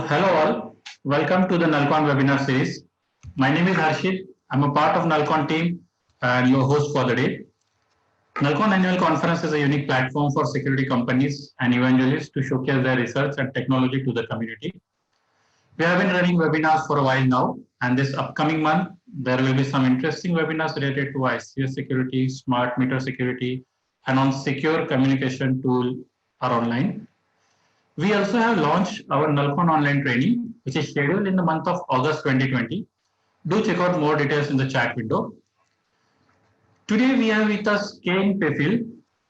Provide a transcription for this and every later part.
Hello all, welcome to the NULLCON Webinar series. My name is Harshit. I'm a part of NULLCON team and your host for the day. NULLCON Annual Conference is a unique platform for security companies and evangelists to showcase their research and technology to the community. We have been running webinars for a while now, and this upcoming month, there will be some interesting webinars related to ICS security, smart meter security, and on secure communication tool are online. We also have launched our NULLCON online training, which is scheduled in the month of August 2020. Do check out more details in the chat window. Today we have with us Pfeil.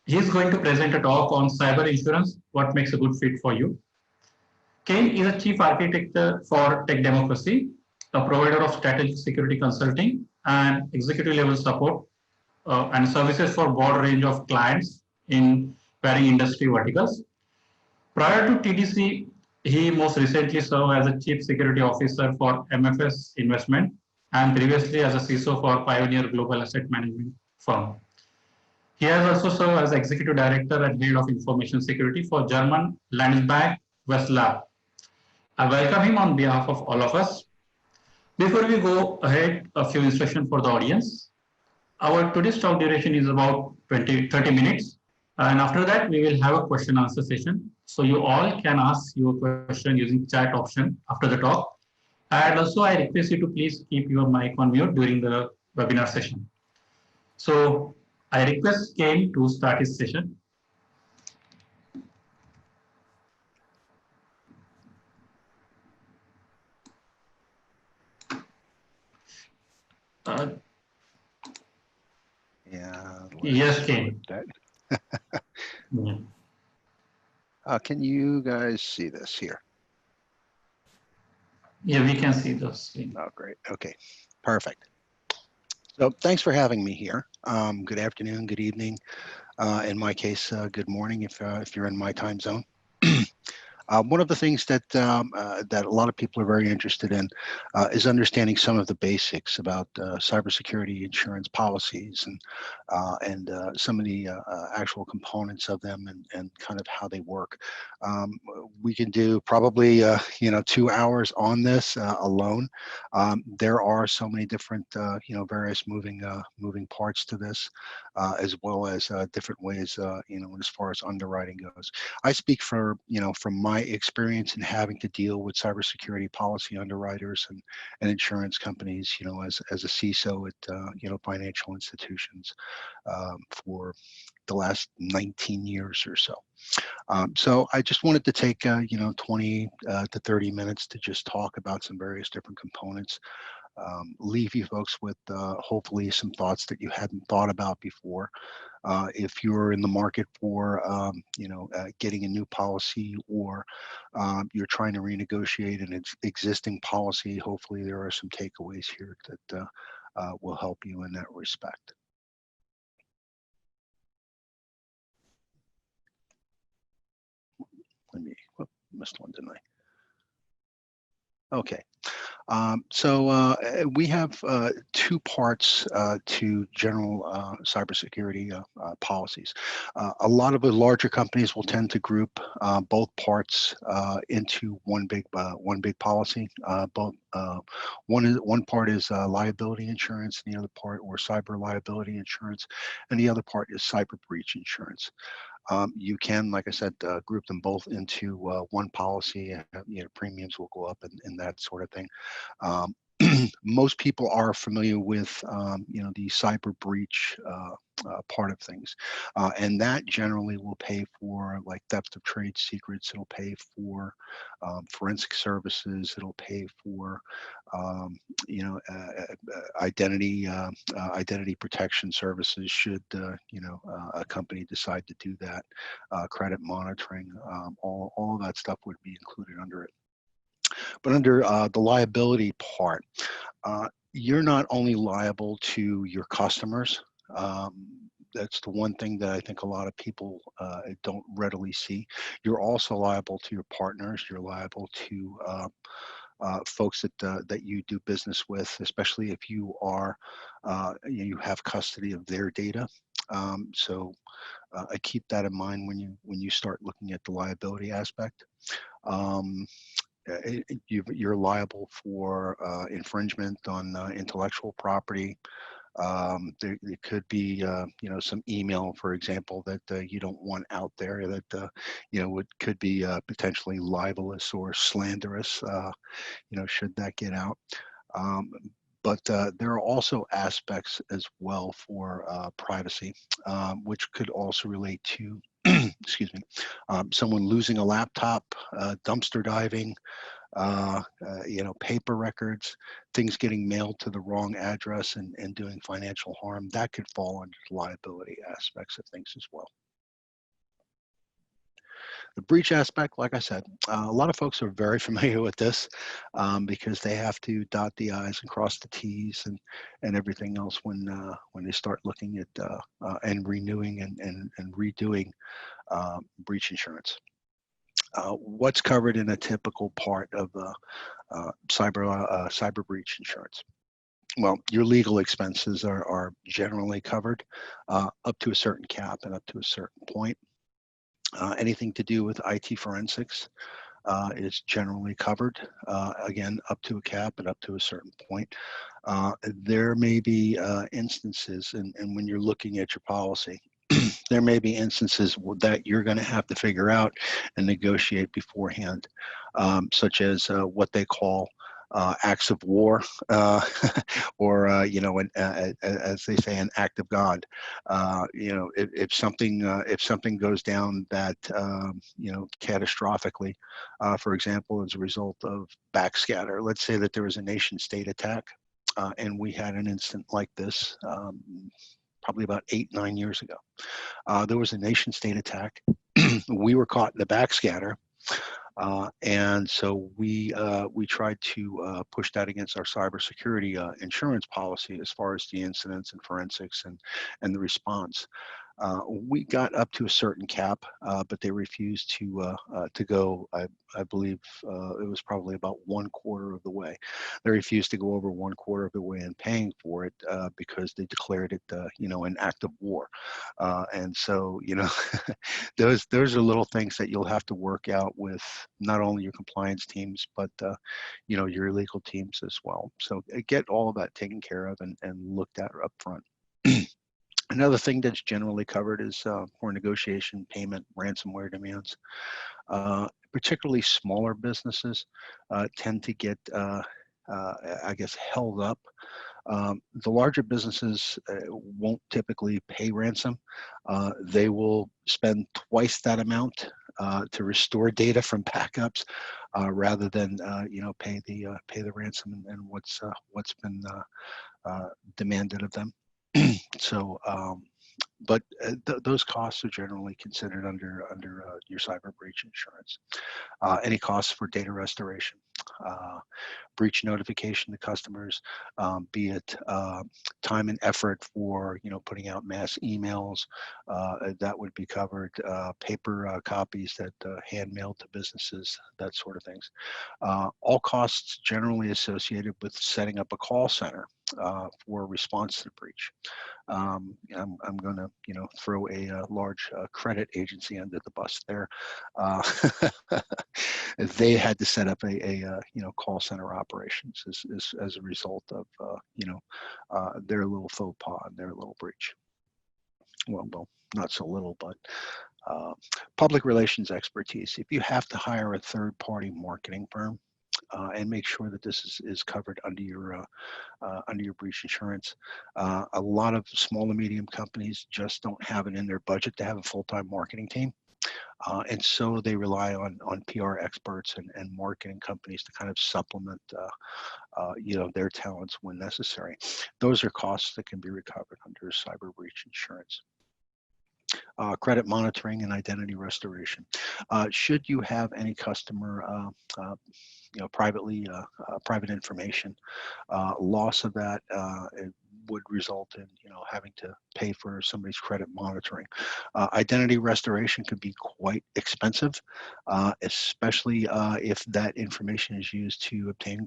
He is going to present a talk on cyber insurance, what makes a good fit for you. Kane is a chief architect for Tech Democracy, a provider of strategic security consulting and executive level support and services for a broad range of clients in varying industry verticals. Prior to TDC, he most recently served as a Chief Security Officer for MFS Investment and previously as a CISO for Pioneer Global Asset Management firm. He has also served as Executive Director and Head of Information Security for German Landesbank Westlab. I welcome him on behalf of all of us. Before we go ahead, a few instructions for the audience. Our today's talk duration is about 30 minutes. And after that, we will have a question answer session. So you all can ask your question using chat option after the talk. And also I request you to please keep your mic on mute during the webinar session. So I request Kane to start his session. Yes, Kane. Yeah. Can you guys see this here? Yeah, we can see this. Oh, great. Okay, perfect. So thanks for having me here. Good afternoon, good evening. In my case, good morning if you're in my time zone. One of the things that that a lot of people are very interested in is understanding some of the basics about cybersecurity insurance policies and some of the actual components of them and kind of how they work. We can do probably 2 hours on this alone. There are so many different various moving parts to this, as well as different ways as far as underwriting goes. I speak from my experience in having to deal with cybersecurity policy underwriters and insurance companies, as a CISO at financial institutions for the last 19 years or so. So I just wanted to take 20 to 30 minutes to just talk about some various different components. Leave you folks with hopefully some thoughts that you hadn't thought about before. If you're in the market for getting a new policy or you're trying to renegotiate an existing policy, hopefully there are some takeaways here that will help you in that respect. Missed one, didn't I? Okay. So we have 2 parts to general cybersecurity policies. A lot of the larger companies will tend to group both parts into one big policy. One part is liability insurance, and the other part, or cyber liability insurance, and the other part is cyber breach insurance. You can, like I said, group them both into one policy. Premiums will go up and that sort of thing. Most people are familiar with, the cyber breach part of things, and that generally will pay for like theft of trade secrets. It'll pay for forensic services. It'll pay for identity protection services should a company decide to do that. Credit monitoring, all of that stuff would be included under it. But under the liability part, you're not only liable to your customers. That's the one thing that I think a lot of people don't readily see. You're also liable to your partners. You're liable to folks that you do business with, especially if you are you have custody of their data. So I keep that in mind when you start looking at the liability aspect. you're liable for infringement on intellectual property. There could be, some email, for example, that you don't want out there that, could be potentially libelous or slanderous, should that get out. But there are also aspects as well for privacy, which could also relate to, excuse me, someone losing a laptop, dumpster diving, paper records, things getting mailed to the wrong address and doing financial harm. That could fall under the liability aspects of things as well. The breach aspect, like I said, a lot of folks are very familiar with this because they have to dot the I's and cross the T's and everything else when they start looking at and renewing and redoing breach insurance. What's covered in a typical part of cyber breach insurance? Well, your legal expenses are generally covered up to a certain cap and up to a certain point. Anything to do with IT forensics is generally covered, again, up to a cap and up to a certain point. There may be instances, and when you're looking at your policy, there may be instances that you're going to have to figure out and negotiate beforehand, such as what they call acts of war, or as they say, an act of God. If something goes down that catastrophically, for example, as a result of backscatter. Let's say that there was a nation-state attack, and we had an incident like this. Probably about 8-9 years ago. There was a nation-state attack. We were caught in the backscatter, and so we tried to push that against our cybersecurity insurance policy as far as the incidents and forensics and the response. We got up to a certain cap, but they refused to go. I believe it was probably about 1/4 of the way. They refused to go over 1/4 of the way in paying for it because they declared it, an act of war. And so, those are little things that you'll have to work out with not only your compliance teams, but your legal teams as well. So get all of that taken care of and looked at up front. Another thing that's generally covered is for negotiation, payment, ransomware demands. Particularly smaller businesses tend to get, held up. The larger businesses won't typically pay ransom. They will spend twice that amount to restore data from backups rather than pay the ransom and what's been demanded of them. So, but those costs are generally considered under your cyber breach insurance. Any costs for data restoration, breach notification to customers, be it time and effort for putting out mass emails, that would be covered. Paper copies that hand mailed to businesses, that sort of things. All costs generally associated with setting up a call center for response to the breach. I'm going to throw a large credit agency under the bus there. They had to set up a call center operations as a result of their little faux pas and their little breach. Well, not so little, but public relations expertise. If you have to hire a third-party marketing firm, and make sure that this is covered under your breach insurance. A lot of small and medium companies just don't have it in their budget to have a full-time marketing team. And so they rely on PR experts and marketing companies to kind of supplement their talents when necessary. Those are costs that can be recovered under cyber breach insurance. Credit monitoring and identity restoration. Should you have any customer private information, loss of that it would result in having to pay for somebody's credit monitoring. Identity restoration could be quite expensive, especially if that information is used to obtain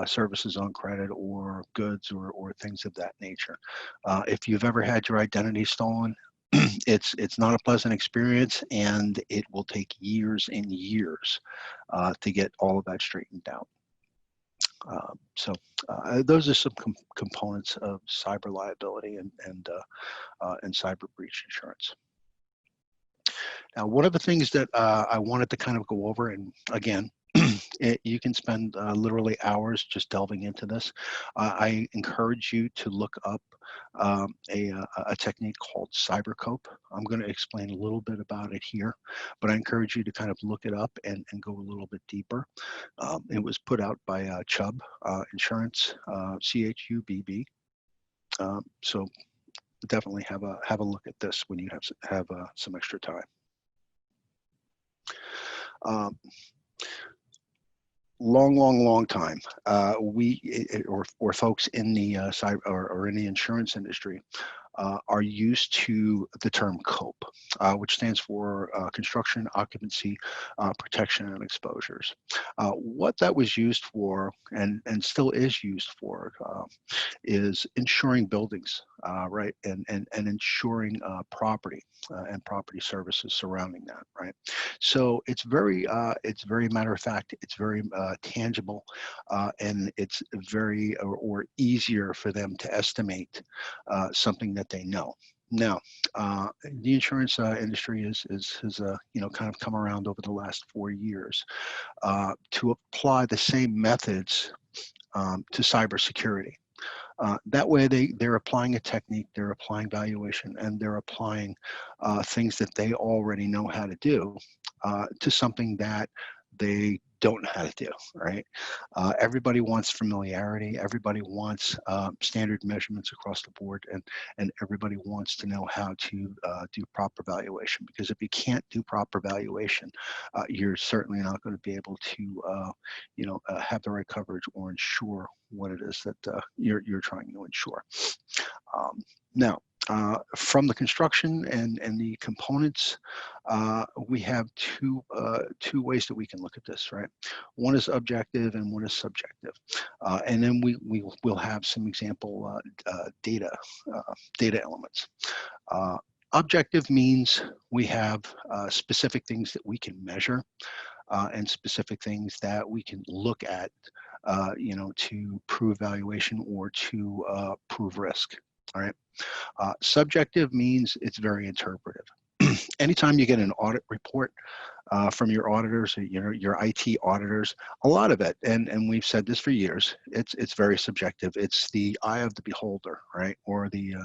services on credit or goods or things of that nature. If you've ever had your identity stolen, It's not a pleasant experience, and it will take years and years to get all of that straightened out. Those are some components of cyber liability and cyber breach insurance. Now, one of the things that I wanted to kind of go over, and again, you can spend literally hours just delving into this. I encourage you to look up a technique called CyberCope. I'm going to explain a little bit about it here, but I encourage you to kind of look it up and go a little bit deeper. It was put out by Chubb Insurance, CHUBB. So definitely have a look at this when you have some extra time. Long time. Or folks in the cyber or in the insurance industry are used to the term COPE, which stands for construction, occupancy, protection, and exposures. What that was used for, and still is used for, is insuring buildings, right, and insuring property and property services surrounding that, right. So it's very matter of fact. It's very tangible, and it's very or easier for them to estimate something that they know. Now, the insurance industry has kind of come around over the last 4 years to apply the same methods to cybersecurity. That way, they're applying a technique, they're applying valuation, and they're applying things that they already know how to do to something that they don't know how to do, right? Everybody wants familiarity. Everybody wants standard measurements across the board, and everybody wants to know how to do proper valuation. Because if you can't do proper valuation, you're certainly not going to be able to, have the right coverage or insure what it is that you're trying to insure. Now, from the construction and the components, we have two ways that we can look at this, right? One is objective and one is subjective, and then we will have some example data elements. Objective means we have specific things that we can measure and specific things that we can look at, to prove valuation or to prove risk. All right. Subjective means it's very interpretive. Anytime you get an audit report from your auditors, or, your IT auditors, a lot of it, and we've said this for years, it's very subjective. It's the eye of the beholder, right, or the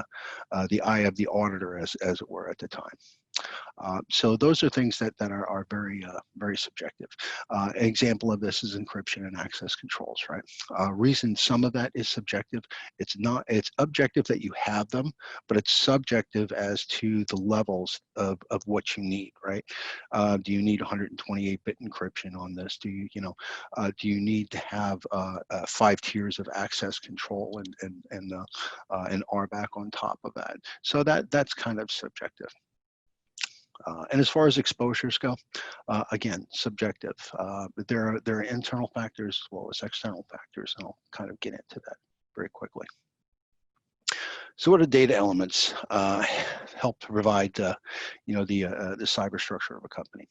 eye of the auditor, as it were, at the time. So those are things that are very subjective. An example of this is encryption and access controls, right? Reason some of that is subjective. It's objective that you have them, but it's subjective as to the levels of what you need, right? Do you need 128-bit encryption on this? Do you need to have 5 tiers of access control and RBAC on top of that? So that's kind of subjective. And as far as exposures go, again, subjective. There are internal factors as well as external factors, and I'll kind of get into that very quickly. So what are data elements help to provide, the cyber structure of a company?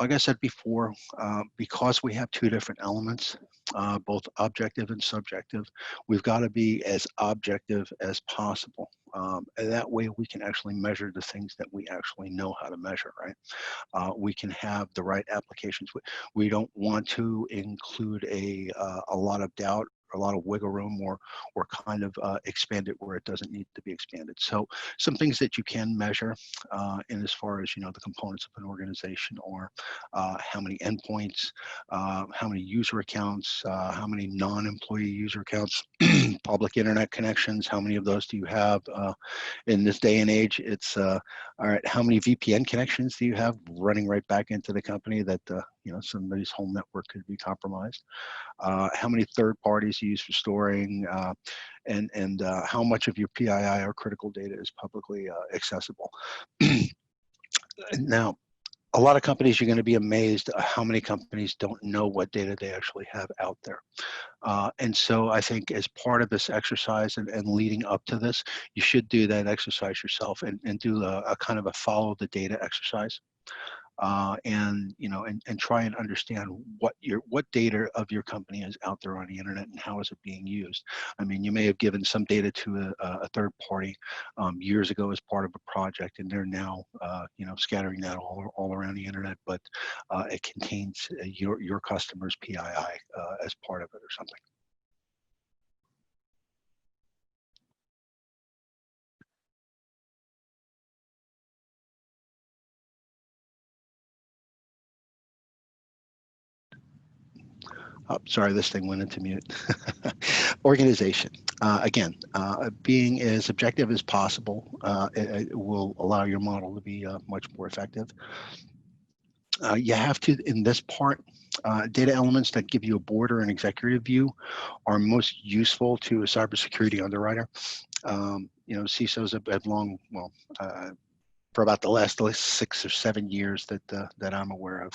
Like I said before, because we have 2 different elements, both objective and subjective, we've got to be as objective as possible. And that way we can actually measure the things that we actually know how to measure, right? We can have the right applications. We don't want to include a lot of doubt, a lot of wiggle room, or kind of expand it where it doesn't need to be expanded. So some things that you can measure in as far as, the components of an organization, or how many endpoints, how many user accounts, how many non-employee user accounts, public internet connections, how many of those do you have in this day and age? It's all right, how many VPN connections do you have running right back into the company that somebody's whole network could be compromised? How many third parties you use for storing, and how much of your PII or critical data is publicly accessible? Now, a lot of companies, you're going to be amazed at how many companies don't know what data they actually have out there. And so I think as part of this exercise and leading up to this, you should do that exercise yourself and do a kind of a follow the data exercise. And try and understand what data of your company is out there on the internet and how is it being used. I mean, you may have given some data to a third party years ago as part of a project, and they're now scattering that all around the internet, but it contains your customer's PII as part of it or something. Oh, sorry, this thing went into mute. Organization. Again, being as objective as possible, it will allow your model to be much more effective. You have to, in this part, data elements that give you a board or an executive view are most useful to a cybersecurity underwriter. CISOs have long, for about the last 6 or 7 years that I'm aware of,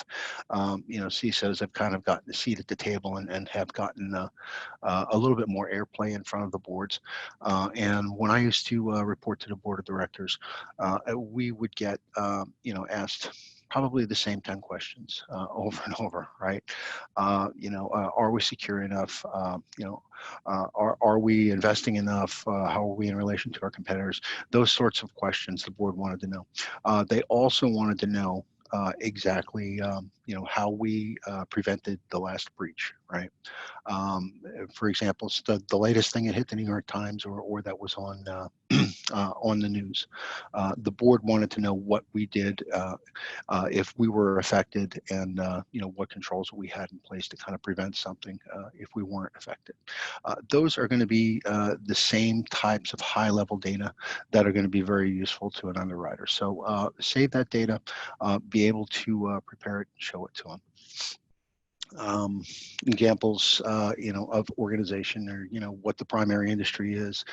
CISOs have kind of gotten a seat at the table and have gotten a little bit more airplay in front of the boards. And when I used to report to the board of directors, we would get asked probably the same 10 questions over and over, right? Are we secure enough? Are we investing enough? How are we in relation to our competitors? Those sorts of questions the board wanted to know. They also wanted to know exactly, how we prevented the last breach, right? For example, the latest thing that hit the New York Times or that was on the news. The board wanted to know what we did if we were affected, and what controls we had in place to kind of prevent something if we weren't affected. Those are going to be the same types of high-level data that are going to be very useful to an underwriter. So save that data, be able to prepare it and show it to them. Examples, of organization, or what the primary industry is,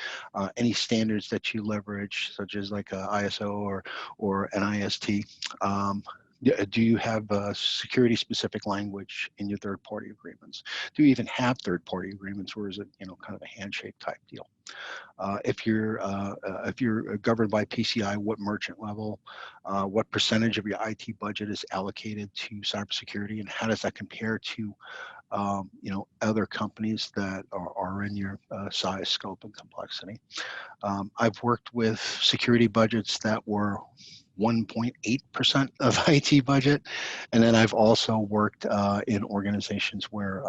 any standards that you leverage, such as like ISO or NIST. Do you have security specific language in your third party agreements? Do you even have third party agreements, or is it kind of a handshake type deal? If you're governed by PCI, what merchant level, what percentage of your IT budget is allocated to cybersecurity, and how does that compare to other companies that are in your size, scope, and complexity? I've worked with security budgets that were 1.8% of IT budget. And then I've also worked in organizations where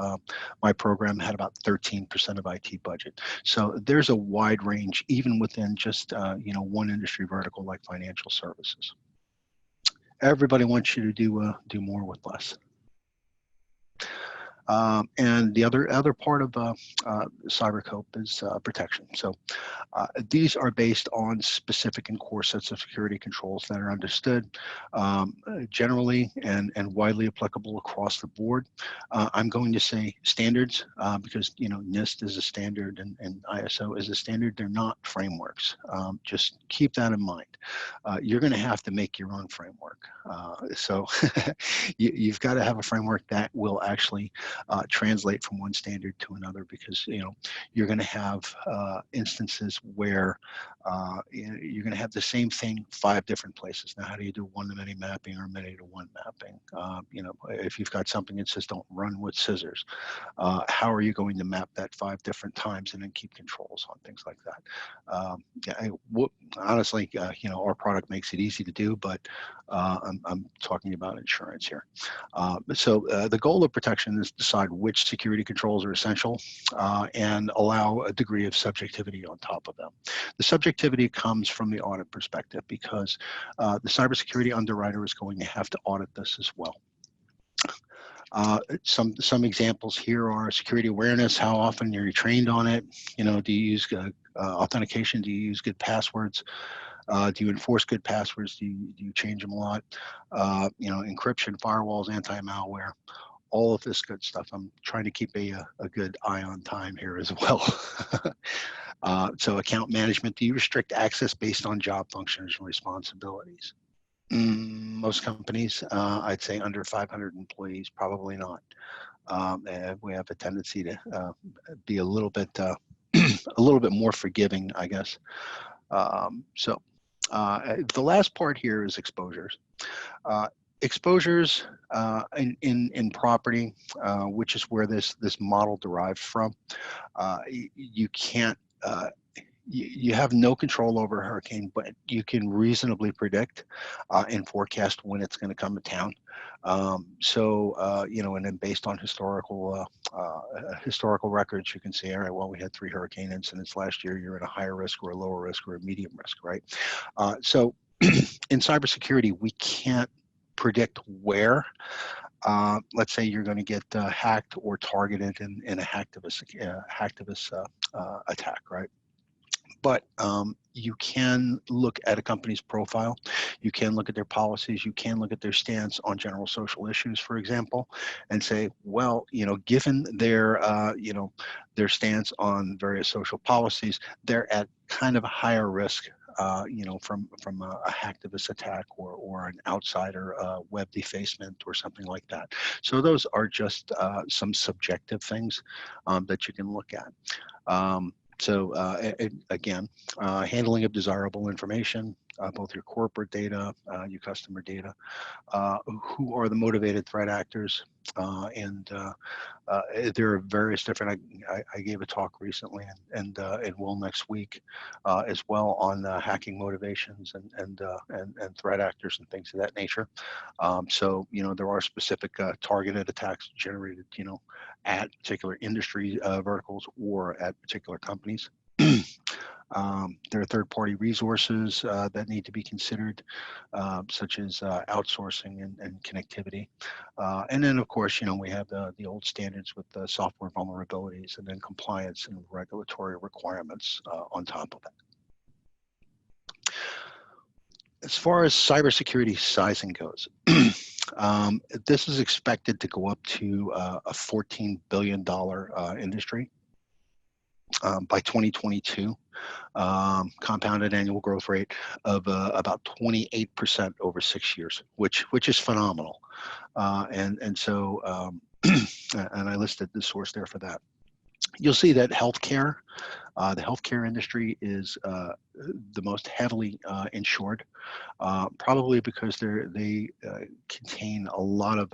my program had about 13% of IT budget. So there's a wide range, even within just one industry vertical like financial services. Everybody wants you to do more with less. And the other part of CyberCope is protection. So these are based on specific and core sets of security controls that are understood generally and widely applicable across the board. I'm going to say standards because NIST is a standard and ISO is a standard. They're not frameworks. Just keep that in mind. You're going to have to make your own framework. So you've got to have a framework that will actually translate from one standard to another, because you're going to have instances where you're going to have the same thing 5 different places. Now, how do you do one-to-many mapping or many-to-one mapping? If you've got something that says don't run with scissors, how are you going to map that 5 different times and then keep controls on things like that? Honestly, our product makes it easy to do, but I'm talking about insurance here. So the goal of protection is to decide which security controls are essential and allow a degree of subjectivity on top of them. The subjectivity comes from the audit perspective, because the cybersecurity underwriter is going to have to audit this as well. Some examples here are security awareness. How often are you trained on it? Do you use authentication? Do you use good passwords? Do you enforce good passwords? Do you change them a lot? Encryption, firewalls, anti-malware, all of this good stuff. I'm trying to keep a good eye on time here as well. So account management, do you restrict access based on job functions and responsibilities? Most companies, I'd say under 500 employees, probably not. And we have a tendency to be a little bit a little bit more forgiving, I guess. The last part here is exposures. Exposures in property, which is where this model derives from. You can't. You have no control over a hurricane, but you can reasonably predict and forecast when it's going to come to town. You know, and then based on historical records, you can say, all right, well, we had 3 hurricane incidents last year. You're at a higher risk or a lower risk or a medium risk, right? So in cybersecurity, we can't predict where. Let's say you're going to get hacked or targeted in a hacktivist attack, right? But you can look at a company's profile, you can look at their policies, you can look at their stance on general social issues, for example, and say, well, you know, given their, you know, their stance on various social policies, they're at kind of a higher risk, you know, from a hacktivist attack or an outsider web defacement or something like that. So those are just some subjective things that you can look at. Again, handling of desirable information, both your corporate data, your customer data, who are the motivated threat actors, and there are various different. I gave a talk recently, and will next week as well on hacking motivations and threat actors and things of that nature. So you know there are specific targeted attacks generated, you know, at particular industry verticals or at particular companies. There are third-party resources that need to be considered, such as outsourcing and connectivity. And then, of course, you know, we have the old standards with the software vulnerabilities and then compliance and regulatory requirements on top of that. As far as cybersecurity sizing goes, this is expected to go up to a $14 billion industry by 2022. Compounded annual growth rate of about 28% over 6 years, which is phenomenal. And so and I listed the source there for that. You'll see that healthcare, the healthcare industry is the most heavily insured, probably because they contain a lot of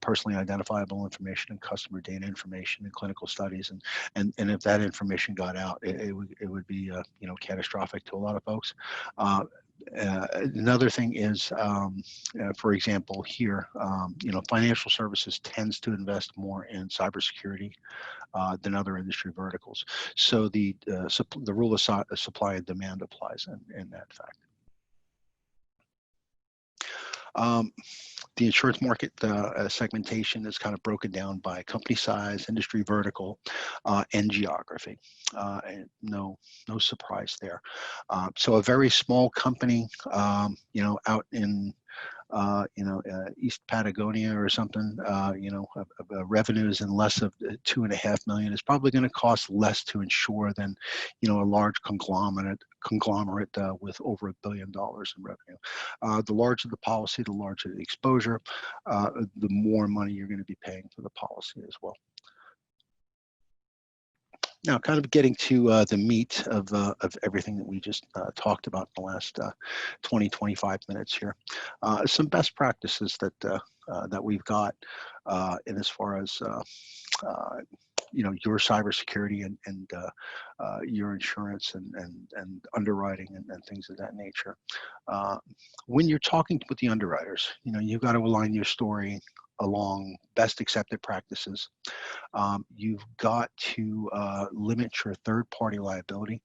personally identifiable information and customer data information and clinical studies, and if that information got out, it would be you know, catastrophic to a lot of folks. Another thing is, for example, here, you know, financial services tends to invest more in cybersecurity than other industry verticals. So the rule of supply and demand applies in that fact. The insurance market segmentation is kind of broken down by company size, industry vertical, and geography. And no surprise there. So a very small company, you know, out in you know, East Patagonia or something, you know, revenues in less of 2.5 million is probably going to cost less to insure than, you know, a large conglomerate with over $1 billion in revenue. The larger the policy, the larger the exposure, the more money you're going to be paying for the policy as well. Now, kind of getting to the meat of everything that we just talked about in the last 20-25 minutes here. Some best practices that we've got in as far as you know, your cybersecurity and your insurance and underwriting and things of that nature. When you're talking with the underwriters, you know, you've got to align your story along best accepted practices. You've got to limit your third-party liability.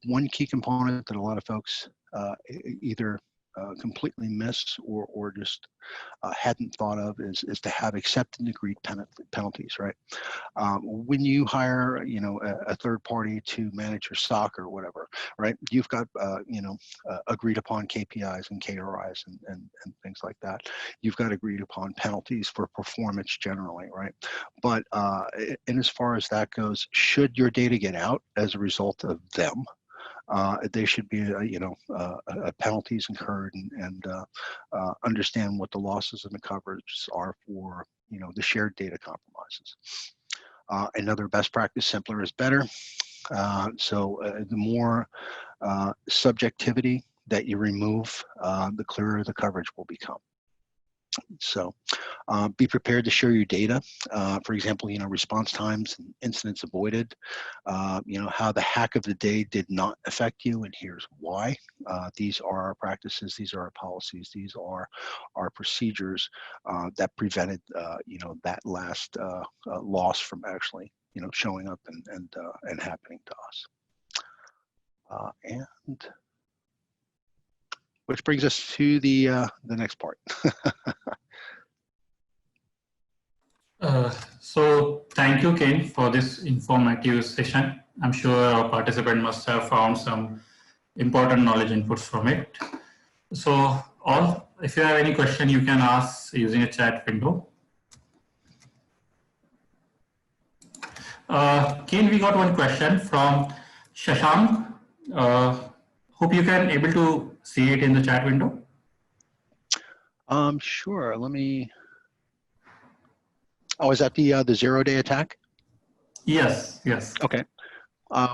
One key component that a lot of folks either completely miss or just hadn't thought of is to have accepted and agreed penalties, right? When you hire, you know, a third party to manage your stock or whatever, right? You've got, you know, agreed upon KPIs and KRIs and things like that. You've got agreed upon penalties for performance generally, right? But and as far as that goes, should your data get out as a result of them, they should be, penalties incurred and understand what the losses and the coverage are for, the shared data compromises. Another best practice, simpler is better. The more subjectivity that you remove, the clearer the coverage will become. So be prepared to share your data. For example, response times and incidents avoided, how the hack of the day did not affect you, and here's why. These are our practices, these are our policies, these are our procedures that prevented, that last loss from actually, showing up and happening to us. And which brings us to the next part. So thank you, Ken, for this informative session. I'm sure our participant must have found some important knowledge inputs from it. So if you have any question, you can ask using a chat window. Ken, we got one question from Shashank. Hope you can able to see it in the chat window. Sure. Let me. Oh, is that the 0-day attack? Yes. Yes. Okay.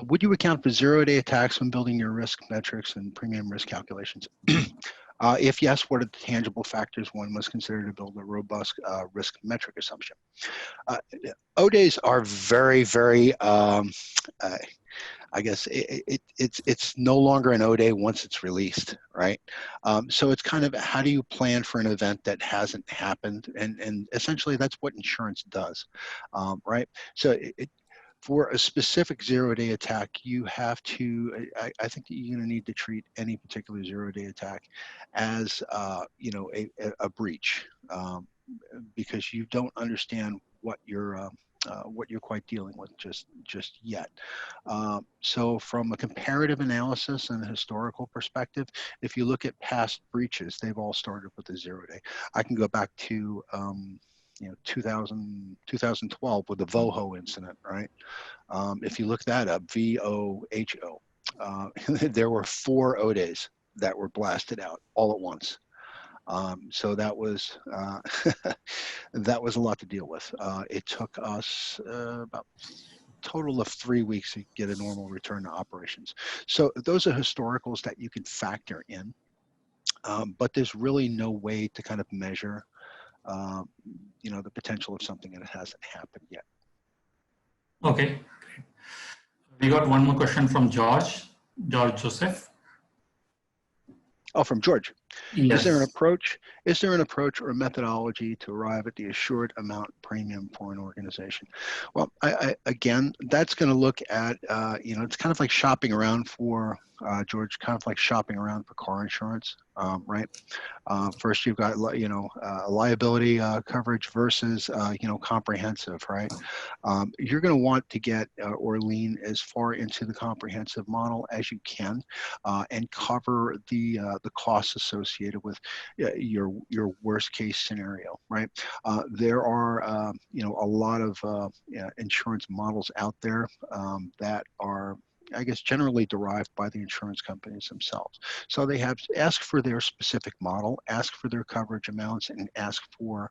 Would you account for 0-day attacks when building your risk metrics and premium risk calculations? If yes, what are the tangible factors one must consider to build a robust risk metric assumption? O-days are very, very, I guess it's no longer an O-day once it's released, right? So it's kind of, how do you plan for an event that hasn't happened? And essentially that's what insurance does, right? So for a specific 0-day attack, you have to, I think that you're gonna need to treat any particular 0-day attack as, a breach, because you don't understand what you're quite dealing with just yet. So from a comparative analysis and a historical perspective, if you look at past breaches, they've all started with a 0-day. I can go back to 2012 with the VOHO incident, right? If you look that up, VOHO, there were 4 O-days that were blasted out all at once. So that was that was a lot to deal with. It took us about a total of 3 weeks to get a normal return to operations. So those are historicals that you can factor in, but there's really no way to kind of measure, the potential of something that hasn't happened yet. Okay. We got one more question from George Joseph. Oh, from George. Yes. Is there an approach or a methodology to arrive at the assured amount premium for an organization? Well, again, that's going to look at, it's kind of like shopping around for, George, kind of like shopping around for car insurance, right? First, you've got, liability coverage versus, comprehensive, right? You're going to want to get or lean as far into the comprehensive model as you can, and cover the costs associated with your worst case scenario, right? There are, a lot of insurance models out there that are, I guess, generally derived by the insurance companies themselves. So they have ask for their specific model, ask for their coverage amounts, and ask for,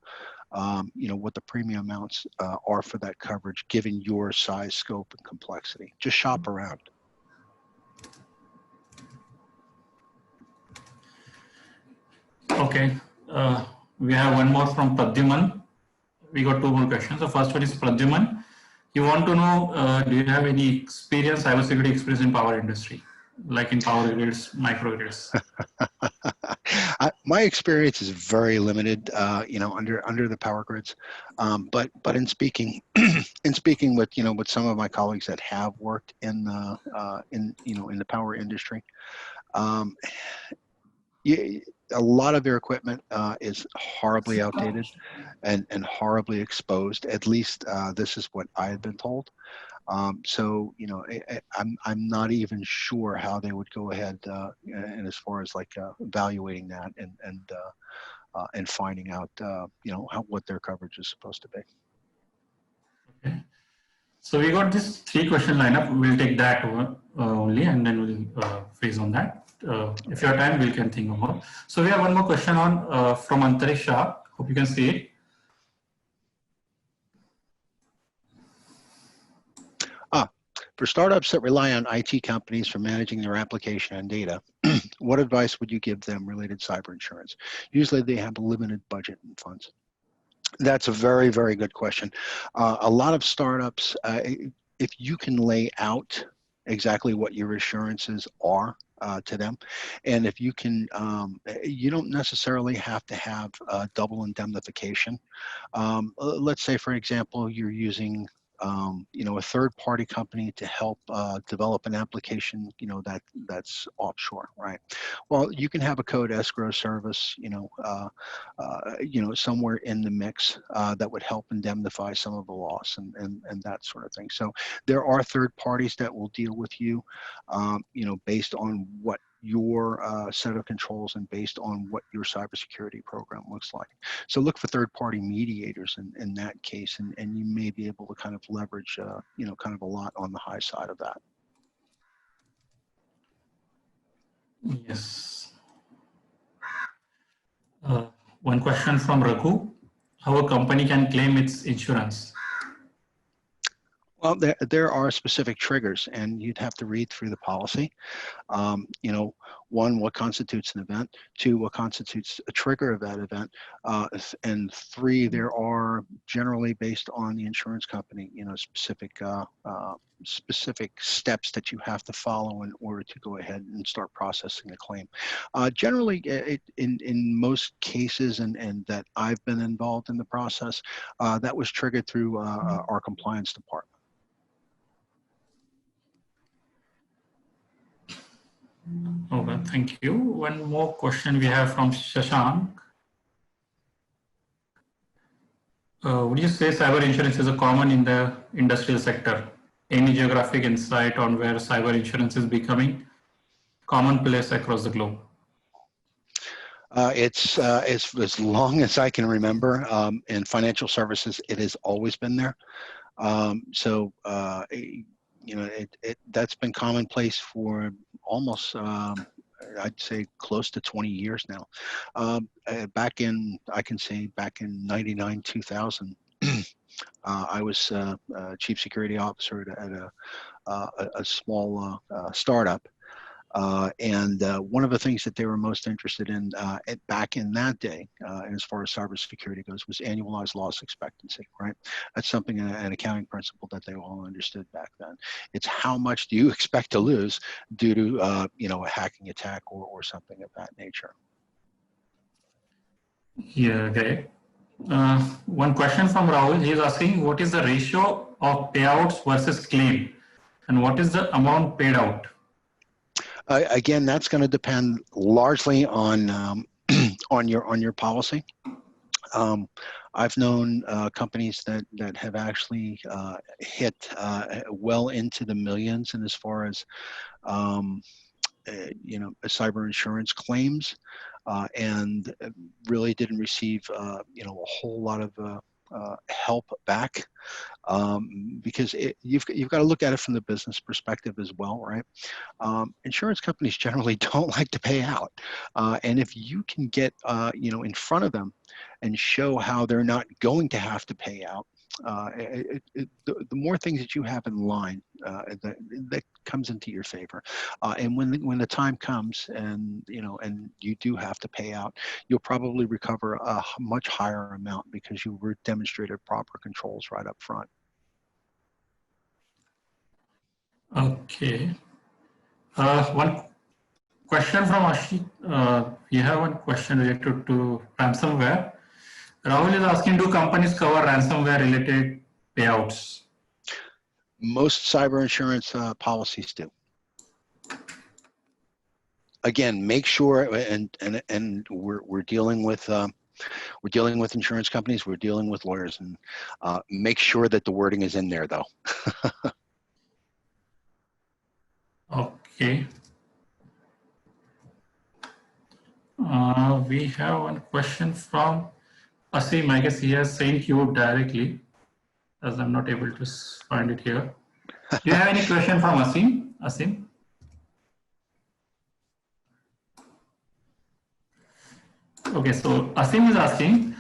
what the premium amounts are for that coverage, given your size, scope, and complexity. Just shop around. Okay. We have one more from Pradyuman. We got 2 more questions. The first one is Pradyuman. You want to know, do you have any experience, cybersecurity experience in power industry, like in power grids, microgrids? My experience is very limited, under the power grids. But in speaking, with some of my colleagues that have worked in the power industry, a lot of their equipment is horribly outdated and horribly exposed. At least this is what I had been told. So I'm not even sure how they would go ahead and as far as like evaluating that and finding out what their coverage is supposed to be. Okay. So we got this 3 question lineup. We'll take that only, and then we'll freeze on that. If you have time, we can think of more. So we have one more question on from Antarish Shah. Hope you can see it. For startups that rely on IT companies for managing their application and data, what advice would you give them related to cyber insurance? Usually they have a limited budget and funds. That's a very, very good question. A lot of startups, if you can lay out exactly what your assurances are to them, and if you can, you don't necessarily have to have double indemnification. Let's say, for example, you're using a third-party company to help develop an application, that's offshore, right? Well, you can have a code escrow service, somewhere in the mix that would help indemnify some of the loss and that sort of thing. So there are third parties that will deal with you, based on what your set of controls and based on what your cybersecurity program looks like. So look for third-party mediators in that case, and you may be able to kind of leverage, kind of a lot on the high side of that. Yes. One question from Raghu. How a company can claim its insurance? Well, there are specific triggers, and you'd have to read through the policy. One, what constitutes an event? Two, what constitutes a trigger of that event? And three, there are generally based on the insurance company, specific steps that you have to follow in order to go ahead and start processing a claim. Generally, in most cases, and that I've been involved in the process, that was triggered through our compliance department. Okay, thank you. One more question we have from Shashank. Would you say cyber insurance is a common in the industrial sector? Any geographic insight on where cyber insurance is becoming commonplace across the globe? It's as long as I can remember, in financial services, it has always been there. That's been commonplace for almost, I'd say, close to 20 years now. Back in 99, 2000, I was chief security officer at a small startup. And one of the things that they were most interested in back in that day, as far as cybersecurity goes, was annualized loss expectancy, right? That's something, an accounting principle that they all understood back then. It's how much do you expect to lose due to, a hacking attack or something of that nature. Yeah, okay. One question from Rahul. He is asking, what is the ratio of payouts versus claim? And what is the amount paid out? Again, that's going to depend largely on on your policy. I've known companies that have actually hit well into the millions, and as far as cyber insurance claims, and really didn't receive a whole lot of help back, because you've got to look at it from the business perspective as well, right? Insurance companies generally don't like to pay out, and if you can get in front of them and show how they're not going to have to pay out, the more things that you have in line, that comes into your favor. And when the time comes, and you do have to pay out, you'll probably recover a much higher amount because you demonstrated proper controls right up front. Okay. One question from Ashik. We have one question related to ransomware. Rahul is asking, do companies cover ransomware related payouts? Most cyber insurance policies do. Again, make sure, and we're dealing with insurance companies, we're dealing with lawyers, and make sure that the wording is in there, though. Okay. We have one question from Asim. I guess he has sent you directly, as I'm not able to find it here. Do you have any question from Asim? Asim? Okay, so Asim is asking,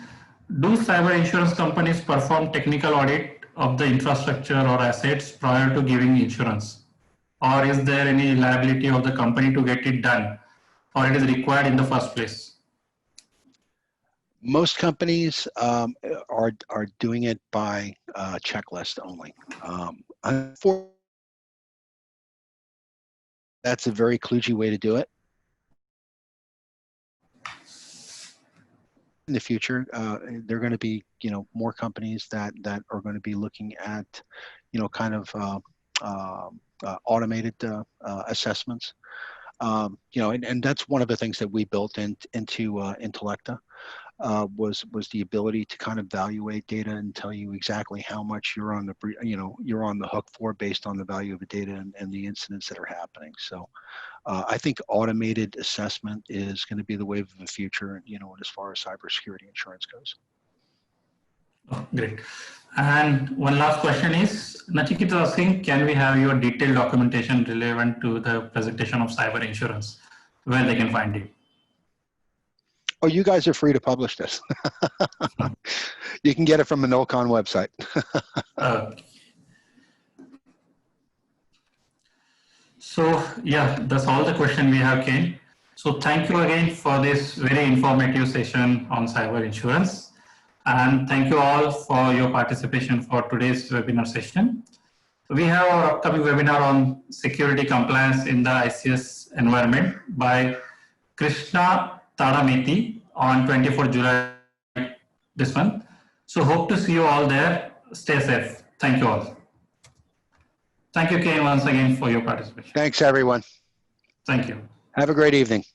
do cyber insurance companies perform technical audit of the infrastructure or assets prior to giving insurance? Or is there any liability of the company to get it done, or it is required in the first place? Most companies are doing it by checklist only. Unfortunately, that's a very kludgy way to do it. In the future, there are going to be, more companies that are going to be looking at, kind of automated assessments. And that's one of the things that we built into Intellecta. Was the ability to kind of evaluate data and tell you exactly how much you're on the hook for based on the value of the data and the incidents that are happening. So I think automated assessment is going to be the wave of the future, as far as cybersecurity insurance goes. Oh, great. And one last question is, Nachikita is asking, can we have your detailed documentation relevant to the presentation of cyber insurance, where they can find it? Oh, you guys are free to publish this. You can get it from the NULLCON website. So yeah, that's all the question we have, Kane. So thank you again for this very informative session on cyber insurance. And thank you all for your participation for today's webinar session. We have our upcoming webinar on security compliance in the ICS environment by Krishna Tadameti on 24 July this month. So hope to see you all there. Stay safe. Thank you all. Thank you, Kane, once again for your participation. Thanks, everyone. Thank you. Have a great evening.